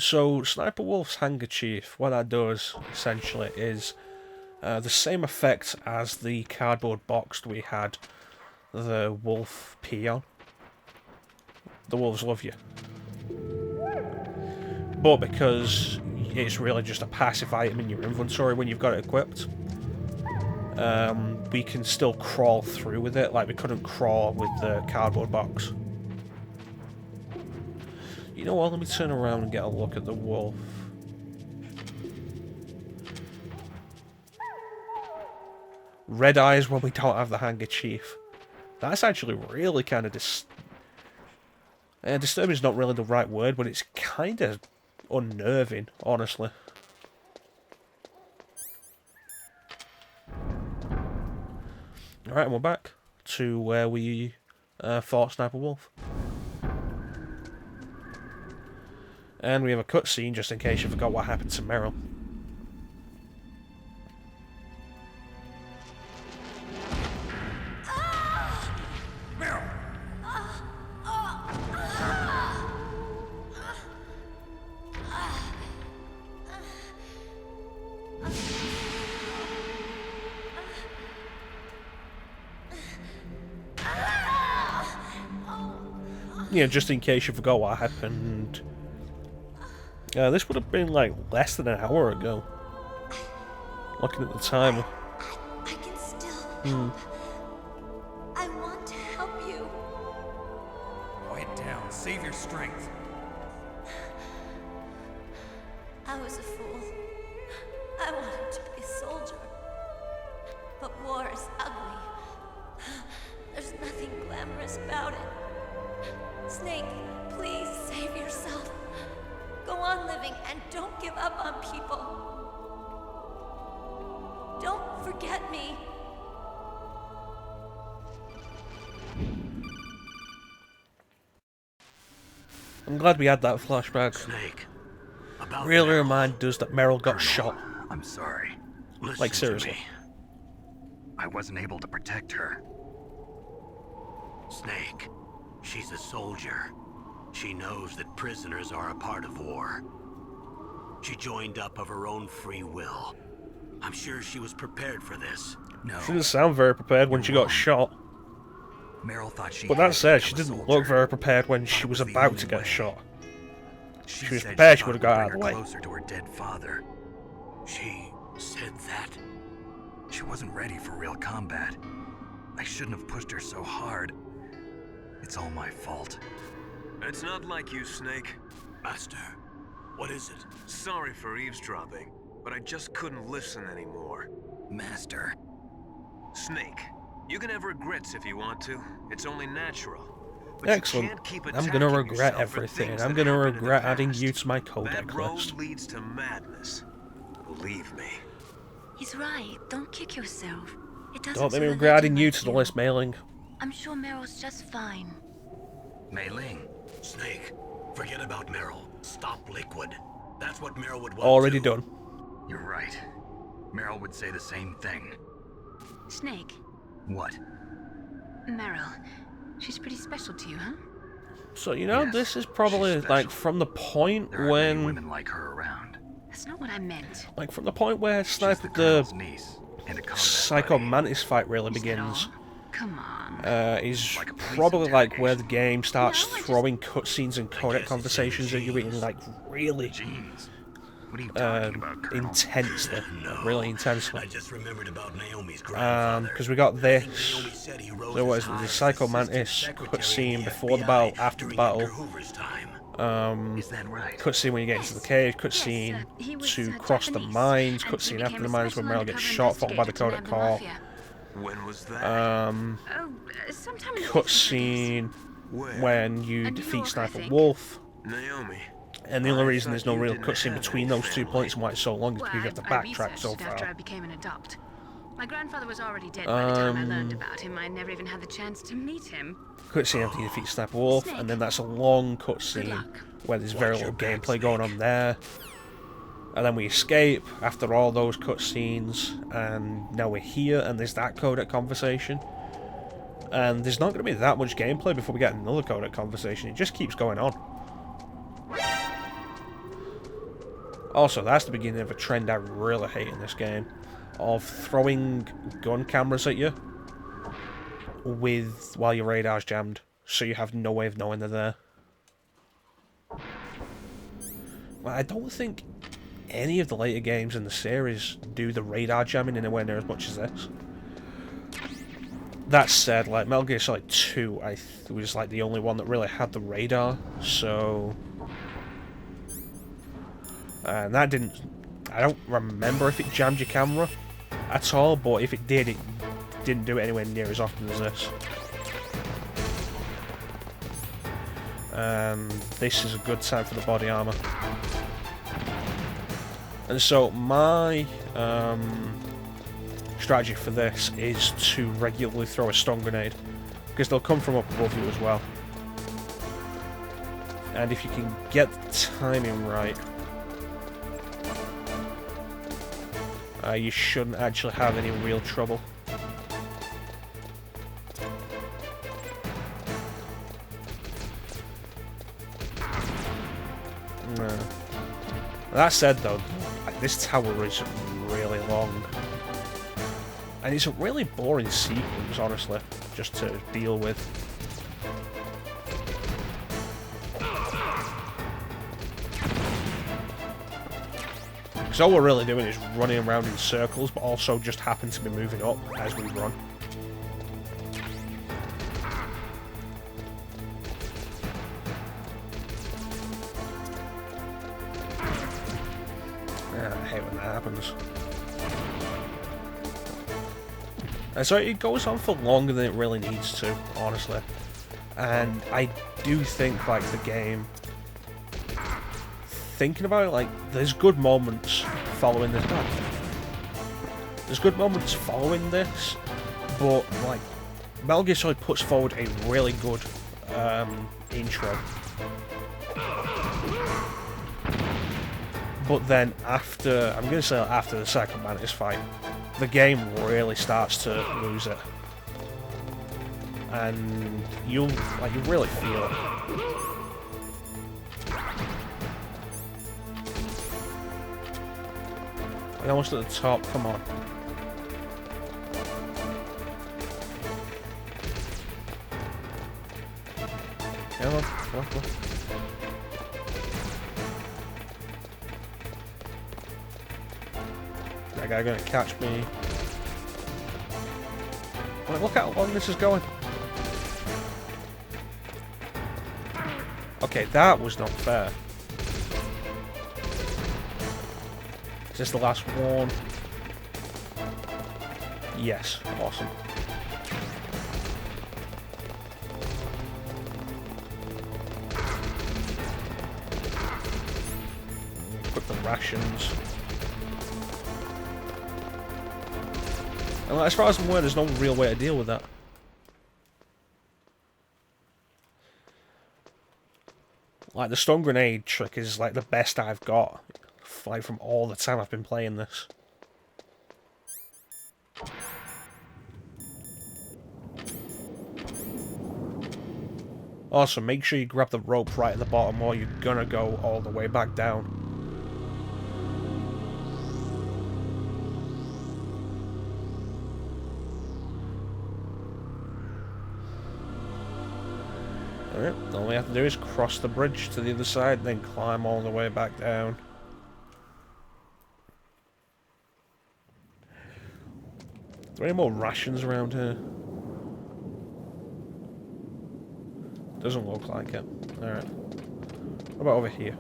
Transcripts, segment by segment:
So, Sniper Wolf's handkerchief, what that does, essentially, is the same effect as the cardboard box we had the wolf pee on. The wolves love you. But because it's really just a passive item in your inventory when you've got it equipped, we can still crawl through with it, like we couldn't crawl with the cardboard box. You know what, let me turn around and get a look at the wolf. Red eyes when we don't have the handkerchief. That's actually really kind of disturbing is not really the right word, but it's kind of unnerving, honestly. Alright, and we're back to where we fought Sniper Wolf. And we have a cutscene just in case you forgot what happened to Meryl. Yeah, just in case you forgot what happened. This would have been like less than an hour ago. Looking at the timer. I can still help. I want to help you. Quiet down. Save your strength. I was a fool. I wanted to be a soldier. But war is ugly. There's nothing glamorous about it. Snake, please save yourself. Go on living and don't give up on people. Don't forget me. I'm glad we had that flashback. Snake, about Really Meryl. remind us that Meryl got Colonel, shot. I'm sorry. Listen Like, to seriously. me. I wasn't able to protect her. Snake, she's a soldier. She knows that prisoners are a part of war. She joined up of her own free will. I'm sure she was prepared for this. No. She didn't sound very prepared when she got shot. Meryl thought she But had that to said, she become a didn't soldier. look very prepared when she Thought was it was the about only to get way. shot. She was said prepared, she thought would've it would got bring out of the her way. closer to her dead father. She said that. She wasn't ready for real combat. I shouldn't have pushed her so hard. It's all my fault. It's not like you, Snake. Master, what is it? Sorry for eavesdropping, but I just couldn't listen anymore. Master. Snake, you can have regrets if you want to. It's only natural. But you Excellent. can't keep I'm gonna attacking regret yourself for everything. things I'm that gonna happened in the regret adding past. you to my codec That road list. leads to madness. Believe me. He's right. Don't kick yourself. It doesn't Don't make me serve regret adding anyone you like to the list, Mailing. I'm sure Meryl's just fine. Mei Ling. Snake, forget about Meryl. Stop Liquid. That's what Meryl would want Already to. done. You're right. Meryl would say the same thing. Snake, What? Meryl. She's pretty special to you, huh? So, you know, Yes, this is probably, she's like, special. from the point There aren't many when... women like her around. That's not what I meant. Like, from the point where She's Sniper, the the colonel's niece and a combat Psycho buddy. Mantis fight really Is that begins, all? Come on. is Like a police probably, like, where the interrogation. game starts No, I just- throwing cutscenes and I guess codec it's conversations in that you're in, genes. like, really Jeans. What are you talking about, Colonel? intensely. No, Really intensely. I just remembered about Naomi's grandfather. Because we got I think this. Naomi said he rose There was as high the as Psycho assistant Mantis secretary cutscene in the before the FBI battle, after the during battle. Edgar Hoover's time. Is that right? Cutscene when you get into the cave, Yes, cutscene he was, to cross the Japanese, mines, and he cutscene became after the a mines when special Meryl gets undercover shot, followed by the investigator codec to nab the call. mafia. When was that? Sometime in the 50s, I guess. Cutscene Where? when you New defeat York, I Sniper think. Wolf. Naomi. And the only I reason thought there's no you real didn't cutscene have between any those 2 family. points and why it's so long is Well, because you have to I backtrack so researched after I far. became an adopt. My grandfather was already dead by the time I learned about him. I never even had the chance to meet him. Cutscene after you defeat Sniper Wolf, Snake. and then that's a long Good cutscene luck. where there's very Watch your little back, gameplay going Snake. on there. And then we escape after all those cutscenes, and now we're here, and there's that codec conversation. And there's not going to be that much gameplay before we get another codec conversation. It just keeps going on. Also, that's the beginning of a trend I really hate in this game, of throwing gun cameras at you while your radar's jammed, so you have no way of knowing they're there. Well, I don't think any of the later games in the series do the radar jamming anywhere near as much as this. That said, like Metal Gear Solid 2, was like the only one that really had the radar, so... And that didn't... I don't remember if it jammed your camera at all, but if it did, it didn't do it anywhere near as often as this. This is a good time for the body armor. And so my strategy for this is to regularly throw a stun grenade, because they'll come from up above you as well. And if you can get the timing right, you shouldn't actually have any real trouble. That said though, this tower is really long. And it's a really boring sequence, honestly, just to deal with. So all we're really doing is running around in circles, but also just happen to be moving up as we run. I hate when that happens. And so it goes on for longer than it really needs to, honestly. And I do think, like, the game... Thinking about it, like, there's good moments following this. There's good moments following this, but, like, Metal Gear Solid puts forward a really good intro. But then after, I'm going to say after the second Mantis fight, the game really starts to lose it. And you really feel it. I'm almost at the top, come on. Come on, come on, come on. That guy gonna catch me. Wait, look how long this is going. Okay, that was not fair. Is this the last one? Yes, awesome. Put the rations. And as far as I'm aware, there's no real way to deal with that. Like, the stun grenade trick is like the best I've got, like, from all the time I've been playing this. Also, make sure you grab the rope right at the bottom or you're gonna go all the way back down. Alright, all we have to do is cross the bridge to the other side, then climb all the way back down. Are there any more rations around here? Doesn't look like it. Alright. What about over here?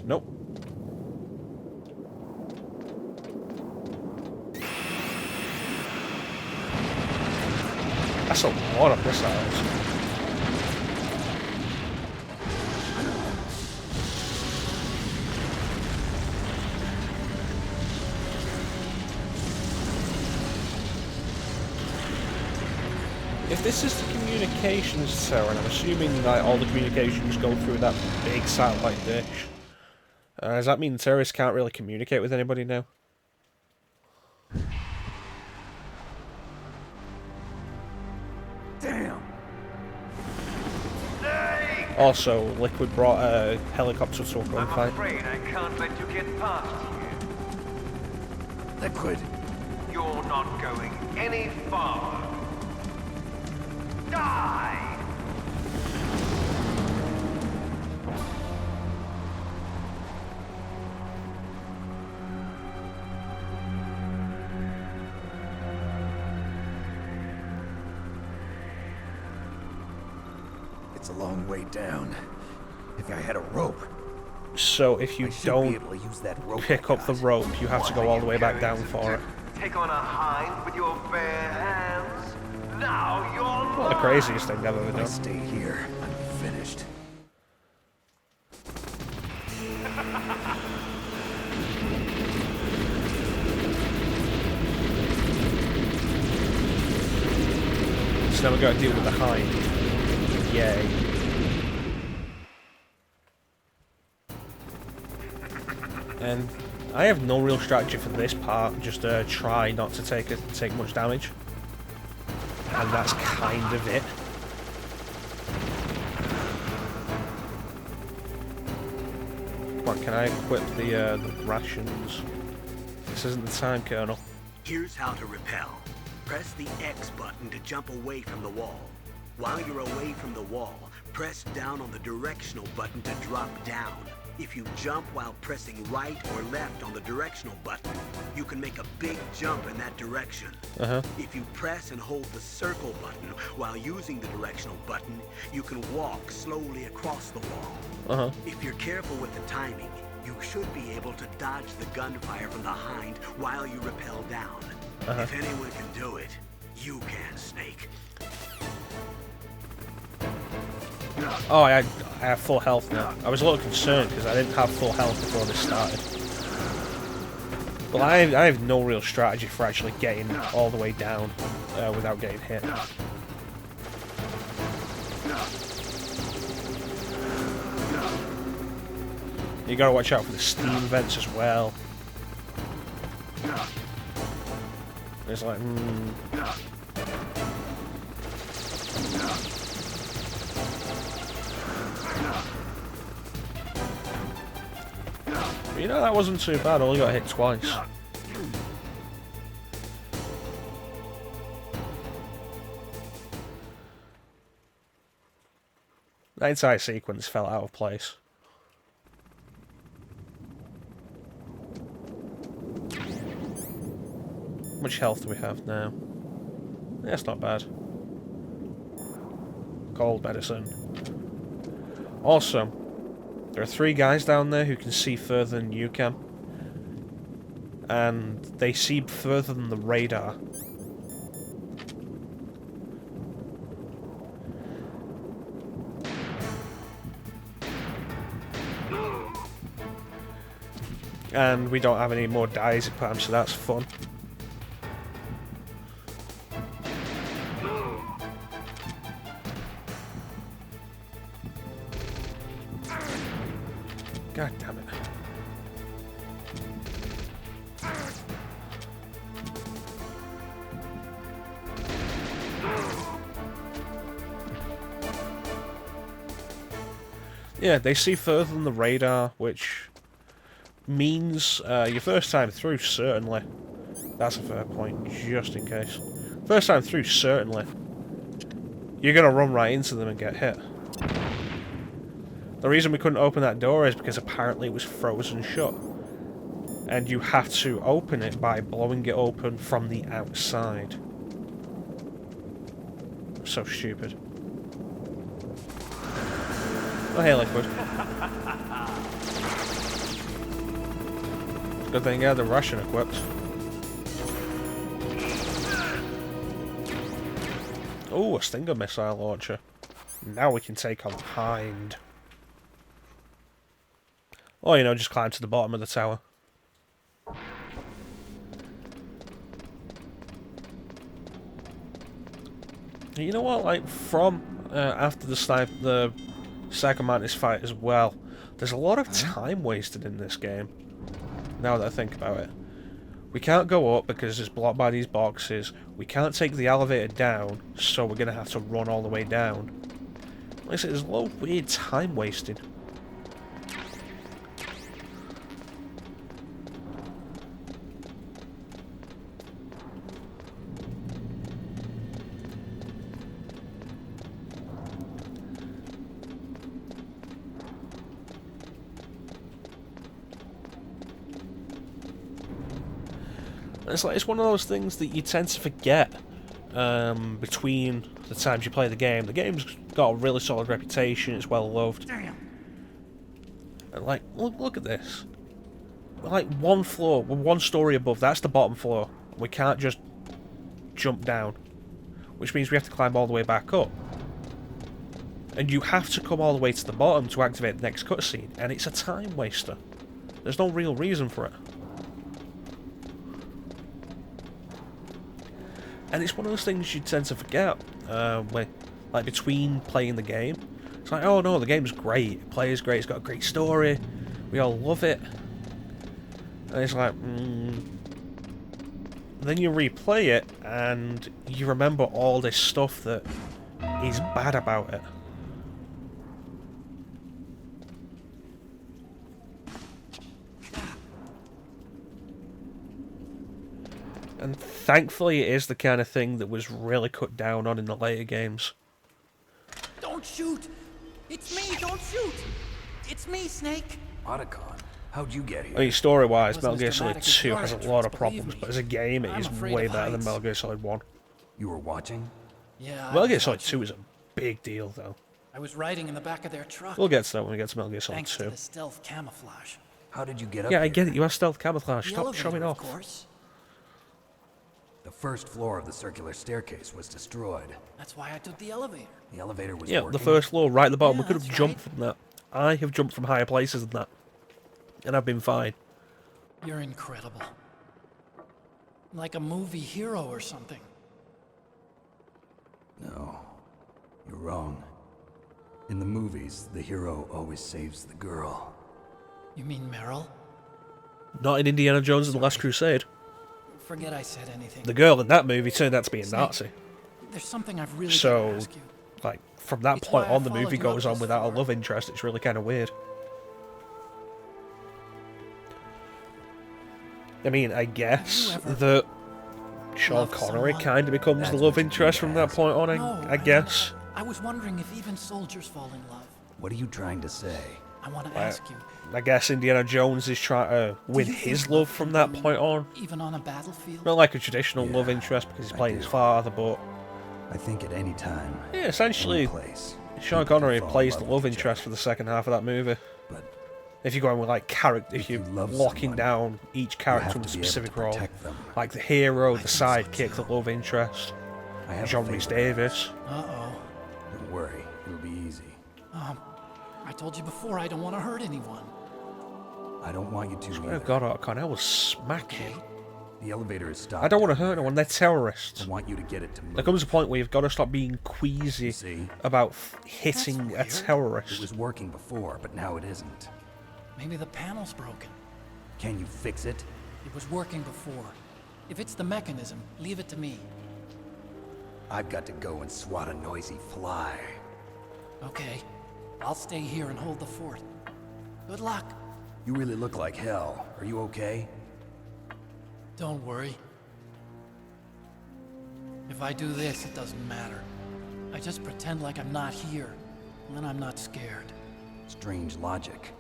Nope. That's a lot of missiles. If this is the communications tower, and I'm assuming that all the communications go through that big satellite dish, does that mean terrorists can't really communicate with anybody now? Damn! Snake! Also, Liquid brought a helicopter to a I'm gunfight. afraid I can't let you get past here. Liquid. You're not going any farther. Die! It's a long way down. If I had a rope, So if you I should be don't able to use that rope. pick I up the got. rope, you have to go all the way back down for it. Take on a hind with your bare hands? Now you're Not the craziest thing I've ever If I done. stay here, I'm finished. So now we got to deal with the hind. Yay. And I have no real strategy for this part, just try not to take much damage. And that's kind of it. Come on, can I equip the rations? This isn't the time, Colonel. Here's how to repel. Press the X button to jump away from the wall. While you're away from the wall, press down on the directional button to drop down. If you jump while pressing right or left on the directional button, you can make a big jump in that direction. If you press and hold the circle button while using the directional button, you can walk slowly across the wall. If you're careful with the timing, you should be able to dodge the gunfire from the hind while you rappel down. If anyone can do it, you can, Snake. Oh, I have full health now. I was a little concerned because I didn't have full health before this started. But I have no real strategy for actually getting all the way down without getting hit. You gotta watch out for the steam vents as well. It's like, You know, that wasn't too bad, I only got hit twice. That entire sequence fell out of place. How much health do we have now? That's not bad. Cold medicine. Also, there are 3 guys down there who can see further than you can. And they see further than the radar. And we don't have any more diazepam, so that's fun. God damn it. Yeah, they see further than the radar, which means your first time through, certainly. That's a fair point, just in case. First time through, certainly. You're going to run right into them and get hit. The reason we couldn't open that door is because apparently it was frozen shut. And you have to open it by blowing it open from the outside. So stupid. Oh, hey, Liquid. Good thing you had the Russian equipped. Oh, a Stinger missile launcher. Now we can take on Hind. Or, you know, just climb to the bottom of the tower. You know what, like, from after the Psycho Mantis fight as well, there's a lot of time wasted in this game, now that I think about it. We can't go up because it's blocked by these boxes, we can't take the elevator down, so we're going to have to run all the way down. Like I said, there's a lot of weird time wasting. It's one of those things that you tend to forget between the times you play the game. The game's got a really solid reputation, it's well loved. And like, look at this. We're like one floor, we're one story above, that's the bottom floor. We can't just jump down. Which means we have to climb all the way back up. And you have to come all the way to the bottom to activate the next cutscene, and it's a time waster. There's no real reason for it. And it's one of those things you tend to forget, like between playing the game. It's like, oh no, the game's great, it plays great, it's got a great story, we all love it. And it's like, then you replay it, and you remember all this stuff that is bad about it. And thankfully it is the kind of thing that was really cut down on in the later games. Don't shoot! It's me, don't shoot! It's me, Snake! Otacon, how'd you get here? I mean, story-wise, Wasn't Metal Gear as Solid dramatic as 2 your has a entrance, lot of believe problems, me. but as a game it I'm is afraid way of better than heights. Metal Gear Solid 1. You were watching? Yeah, Metal Gear Solid 2 is a big deal, though. I was riding in the back of their truck. We'll get to that when we get to Metal Gear Solid Thanks 2. to the stealth camouflage. How did you get up Yeah, I here? get it, you have stealth camouflage, The stop elevator, showing of off. course. The first floor of the circular staircase was destroyed. That's why I took the elevator. The elevator was Yeah, working. the first floor, right at the bottom, we Yeah, could have that's jumped right. from that. I have jumped from higher places than that. And I've been fine. You're incredible. Like a movie hero or something. No, you're wrong. In the movies, the hero always saves the girl. You mean Meryl? Not in Indiana Jones and the Last Crusade. Forget I said anything. The girl in that movie turned out to be a Snake, Nazi. There's something I've really So, got to ask you. like, from that It's point why I on, the followed movie you goes up on this without a far. love interest. It's really kind of weird. I mean, I guess Have you ever that Sean loved Connery someone? kind of becomes That's the what love you do interest to from that ask. point on, No, I guess. I was wondering if even soldiers fall in love. What are you trying to say? I want to ask you. I guess Indiana Jones is trying to win do you his think love from that can point on. Even on a battlefield? Not like a traditional love Yeah, interest because he's I playing do. his father, but I think at any time, yeah, essentially, any place, Sean people can Connery fall in plays the with love each interest for other. the second half of that movie. But If you're going with like character, if If you you're love locking someone, down each you character have in a to be able to specific role, protect them. like the hero, the think so, sidekick, the too. love interest, I have John a Rhys favor to ask. Davis. Uh-oh. Don't worry, it'll be easy. I told you before I don't want to hurt anyone. I don't want you to Oh either. God, Otacon, I will smack you. The elevator is stopped. I don't want to hurt anyone. They're terrorists. I want you to get it to move. There comes a point where you've got to stop being queasy See? about hitting a That's weird. It terrorist. was working before, but now it isn't. Maybe the panel's broken. Can you fix it? It was working before. If it's the mechanism, leave it to me. I've got to go and swat a noisy fly. Okay. I'll stay here and hold the fort. Good luck. You really look like hell. Are you okay? Don't worry. If I do this, it doesn't matter. I just pretend like I'm not here, and then I'm not scared. Strange logic.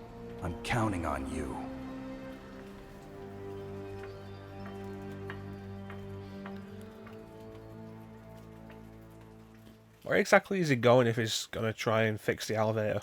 I'm counting on you. Where exactly is he going if he's going to try and fix the elevator?